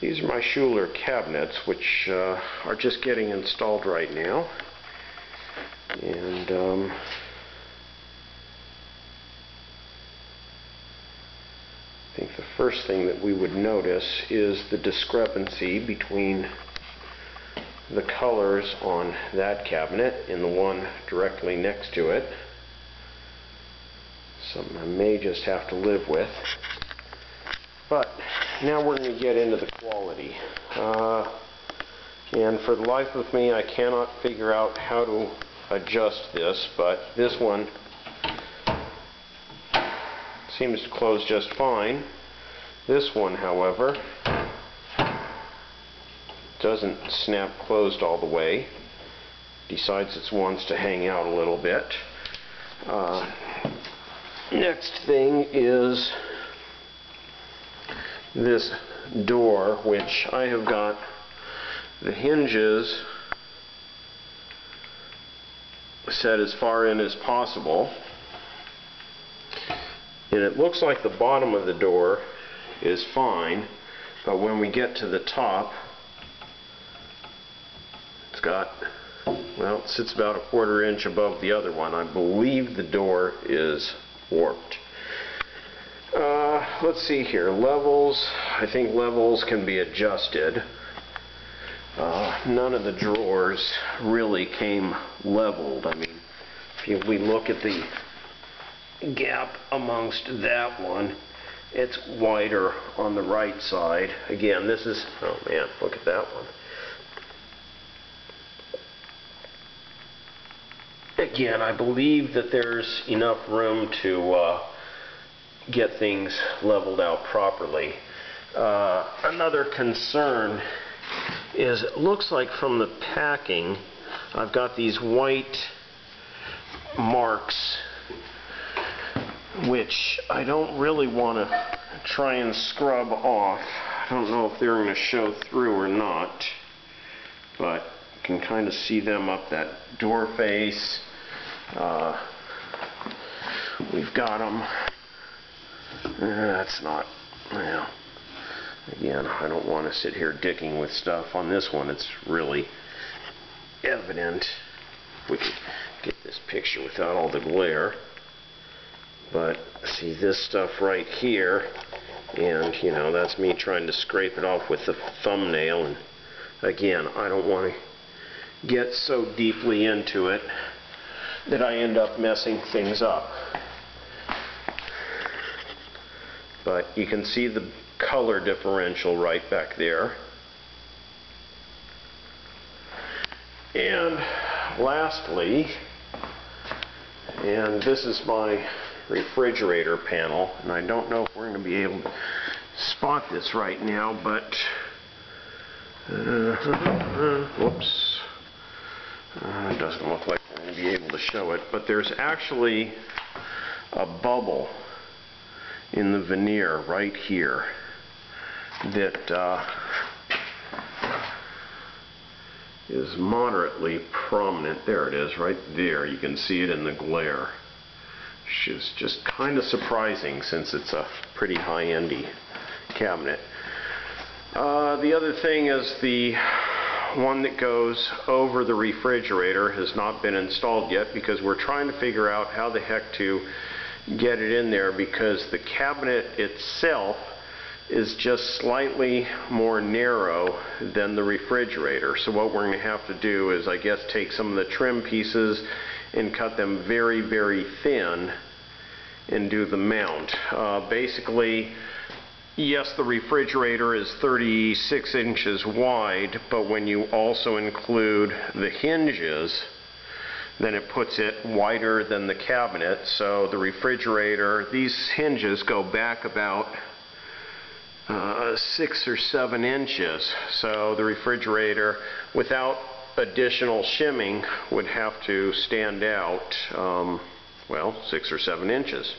These are my Schuler cabinets, which are just getting installed right now. And I think the first thing that we would notice is the discrepancy between the colors on that cabinet and the one directly next to it. Something I may just have to live with. But now we're going to get into the quality. And for the life of me, I cannot figure out how to adjust this, but this one seems to close just fine. This one, however, doesn't snap closed all the way. Decides it wants to hang out a little bit. Next thing is this door, which I have got the hinges set as far in as possible, and it looks like the bottom of the door is fine, but when we get to the top, it's got, well, it sits about a 1/4 inch above the other one. I believe the door is warped. Let's see here. Levels. I think levels can be adjusted. None of the drawers really came leveled. I mean, if we look at the gap amongst that one, it's wider on the right side. Again, this is, oh man, look at that one. Again, I believe that there's enough room to get things leveled out properly. Another concern is it looks like from the packing I've got these white marks which I don't really want to try and scrub off. I don't know if they're going to show through or not, but you can kind of see them up that door face. We've got them. That's not, well, again, I don't want to sit here dicking with stuff. On this one, it's really evident. We could get this picture without all the glare. But see this stuff right here, and you know, that's me trying to scrape it off with the thumbnail. And again, I don't want to get so deeply into it that I end up messing things up. But you can see the color differential right back there. And lastly, and this is my refrigerator panel, and I don't know if we're going to be able to spot this right now, but whoops, it doesn't look like we're going to be able to show it, but there's actually a bubble in the veneer right here that is moderately prominent. There it is, right there. You can see it in the glare. Which is just kind of surprising since it's a pretty high-endy cabinet. The other thing is the one that goes over the refrigerator has not been installed yet because we're trying to figure out how the heck to get it in there, because the cabinet itself is just slightly more narrow than the refrigerator. So what we're going to have to do is, I guess, take some of the trim pieces and cut them very, very thin and do the mount. Basically, yes, the refrigerator is 36 inches wide, but when you also include the hinges, then it puts it wider than the cabinet. So the refrigerator, these hinges go back about 6 or 7 inches. So the refrigerator, without additional shimming, would have to stand out, well, 6 or 7 inches.